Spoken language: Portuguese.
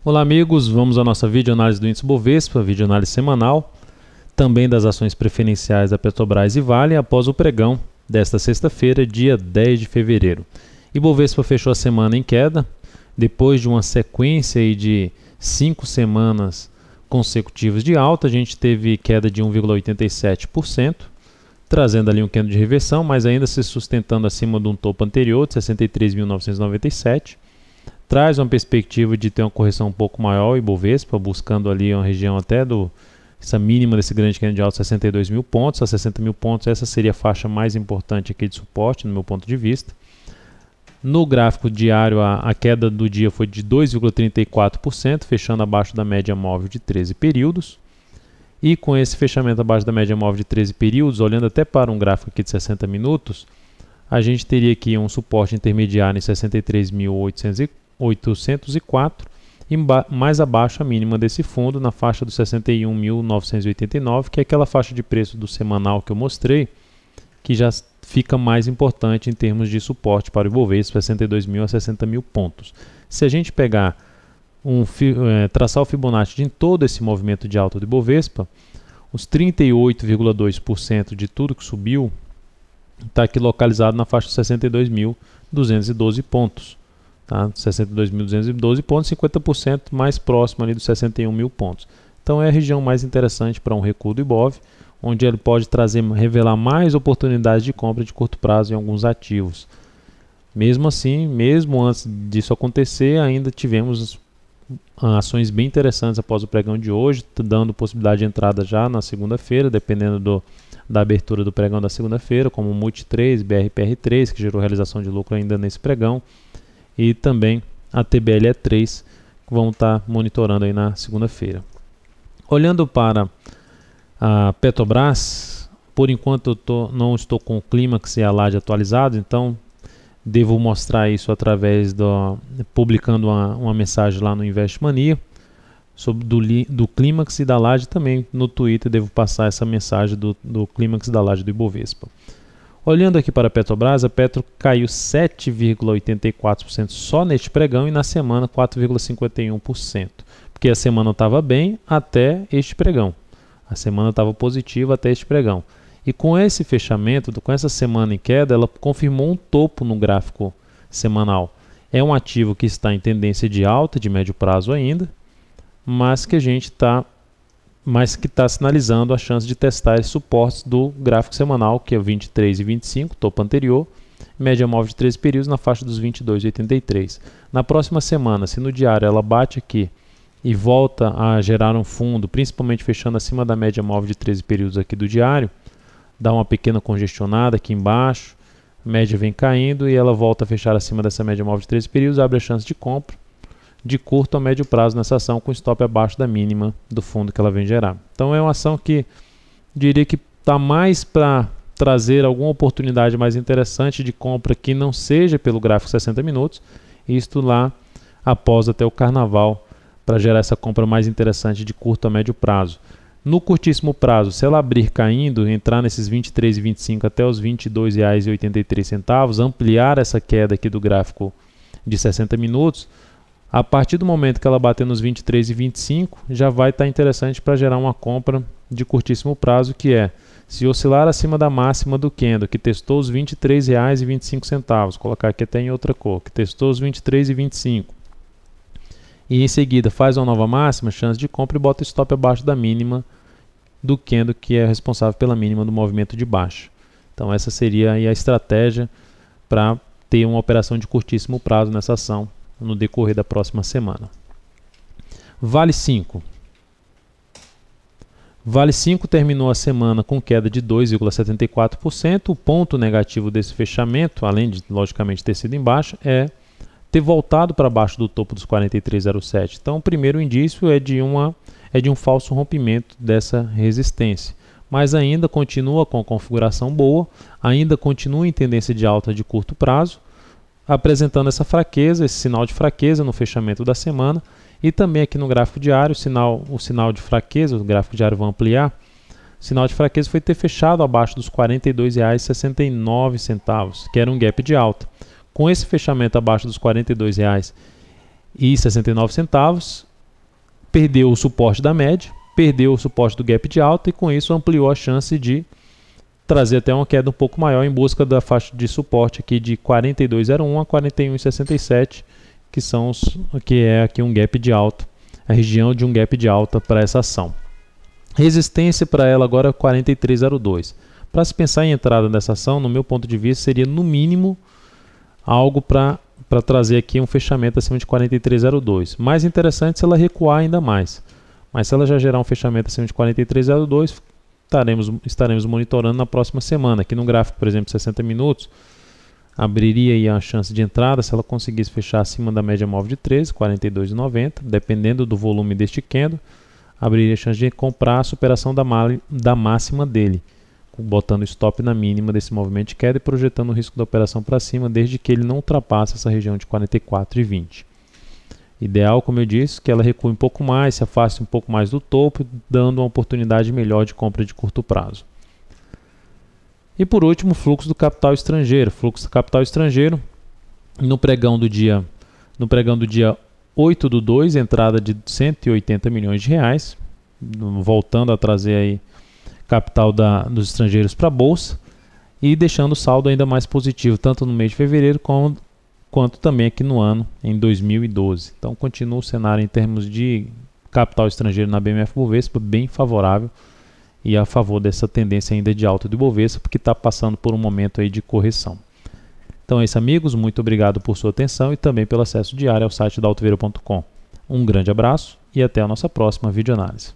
Olá amigos, vamos à nossa videoanálise do índice Bovespa, videoanálise semanal, também das ações preferenciais da Petrobras e Vale após o pregão desta sexta-feira, dia 10 de fevereiro. E Bovespa fechou a semana em queda, depois de uma sequência de 5 semanas consecutivas de alta. A gente teve queda de 1,87%, trazendo ali um candle de reversão, mas ainda se sustentando acima de um topo anterior de 63.997. Traz uma perspectiva de ter uma correção um pouco maior, e Bovespa buscando ali uma região até essa mínima desse grande candle de alta, 62 mil pontos a 60 mil pontos. Essa seria a faixa mais importante aqui de suporte, no meu ponto de vista. No gráfico diário, a queda do dia foi de 2,34%, fechando abaixo da média móvel de 13 períodos. E com esse fechamento abaixo da média móvel de 13 períodos, olhando até para um gráfico aqui de 60 minutos, a gente teria aqui um suporte intermediário em 63.804 e mais abaixo a mínima desse fundo na faixa dos 61.989, que é aquela faixa de preço do semanal que eu mostrei, que já fica mais importante em termos de suporte para o Ibovespa, 62 mil a 60 mil pontos. Se a gente pegar traçar o Fibonacci de todo esse movimento de alta do Ibovespa, os 38,2% de tudo que subiu está aqui localizado na faixa de 62.212 pontos. Tá? 62.212 pontos, 50% mais próximo ali dos 61 mil pontos. Então é a região mais interessante para um recuo do Ibov, onde ele pode revelar mais oportunidades de compra de curto prazo em alguns ativos. Mesmo assim, mesmo antes disso acontecer, ainda tivemos ações bem interessantes após o pregão de hoje, dando possibilidade de entrada já na segunda-feira, dependendo da abertura do pregão da segunda-feira, como o Multi3, BRPR3, que gerou realização de lucro ainda nesse pregão, e também a TBLE3, que vão estar monitorando aí na segunda-feira. Olhando para a Petrobras, por enquanto não estou com o Clímax e a Laje atualizado, então devo mostrar isso através publicando uma mensagem lá no Invest Mania sobre do Clímax e da Laje. Também no Twitter devo passar essa mensagem do Clímax e da Laje do Ibovespa. Olhando aqui para a Petrobras, a Petro caiu 7,84% só neste pregão e na semana 4,51%, porque a semana estava bem até este pregão. A semana estava positiva até este pregão. E com esse fechamento, com essa semana em queda, ela confirmou um topo no gráfico semanal. É um ativo que está em tendência de alta, de médio prazo ainda, mas que está sinalizando a chance de testar esses suportes do gráfico semanal, que é 23 e 25, topo anterior, média móvel de 13 períodos na faixa dos 22,83. Na próxima semana, se no diário ela bate aqui e volta a gerar um fundo, principalmente fechando acima da média móvel de 13 períodos aqui do diário, dá uma pequena congestionada aqui embaixo, a média vem caindo e ela volta a fechar acima dessa média móvel de 13 períodos, abre a chance de compra de curto a médio prazo nessa ação, com stop abaixo da mínima do fundo que ela vem gerar. Então é uma ação que diria que está mais para trazer alguma oportunidade mais interessante de compra que não seja pelo gráfico 60 minutos, isto lá após até o carnaval, para gerar essa compra mais interessante de curto a médio prazo. No curtíssimo prazo, se ela abrir caindo, entrar nesses 23,25 até os R$ 22,83, ampliar essa queda aqui do gráfico de 60 minutos, a partir do momento que ela bater nos 23,25, já vai estar interessante para gerar uma compra de curtíssimo prazo, que é, se oscilar acima da máxima do candle, que testou os R$ 23,25, colocar aqui até em outra cor, que testou os R$ 23,25, e em seguida faz uma nova máxima, chance de compra e bota stop abaixo da mínima do candle, que é responsável pela mínima do movimento de baixa. Então essa seria aí a estratégia para ter uma operação de curtíssimo prazo nessa ação no decorrer da próxima semana. Vale 5. Vale 5 terminou a semana com queda de 2,74%. O ponto negativo desse fechamento, além de logicamente ter sido em baixa, é ter voltado para baixo do topo dos 43,07. Então o primeiro indício é de um falso rompimento dessa resistência. Mas ainda continua com a configuração boa, ainda continua em tendência de alta de curto prazo, apresentando essa fraqueza, esse sinal de fraqueza no fechamento da semana. E também aqui no gráfico diário, o sinal de fraqueza, o gráfico diário vão ampliar, o sinal de fraqueza foi ter fechado abaixo dos R$ 42,69, que era um gap de alta. Com esse fechamento abaixo dos R$ 42,69, perdeu o suporte da média, perdeu o suporte do gap de alta e com isso ampliou a chance de trazer até uma queda um pouco maior em busca da faixa de suporte aqui de 42,01 a 41,67, que é aqui um gap de alta, a região de um gap de alta para essa ação. Resistência para ela agora é 43,02. Para se pensar em entrada nessa ação, no meu ponto de vista, seria no mínimo algo para trazer aqui um fechamento acima de 43,02. Mais interessante se ela recuar ainda mais. Mas se ela já gerar um fechamento acima de 43,02, estaremos monitorando na próxima semana. Aqui no gráfico, por exemplo, 60 minutos, abriria aí a chance de entrada se ela conseguisse fechar acima da média móvel de 13, 42,90, dependendo do volume deste candle, abriria a chance de comprar a superação da máxima dele, botando stop na mínima desse movimento de queda e projetando o risco da operação para cima, desde que ele não ultrapasse essa região de 44,20. Ideal, como eu disse, que ela recue um pouco mais, se afaste um pouco mais do topo, dando uma oportunidade melhor de compra de curto prazo. E por último, fluxo do capital estrangeiro. Fluxo do capital estrangeiro no pregão do dia 8/2, entrada de 180 milhões de reais, voltando a trazer aí capital dos estrangeiros para a bolsa e deixando o saldo ainda mais positivo, tanto no mês de fevereiro quanto também aqui no ano, em 2012. Então continua o cenário em termos de capital estrangeiro na BMF/Bovespa bem favorável e a favor dessa tendência ainda de alta do Bovespa, porque está passando por um momento aí de correção. Então é isso, amigos, muito obrigado por sua atenção e também pelo acesso diário ao site da Altoveiro.com. Um grande abraço e até a nossa próxima videoanálise.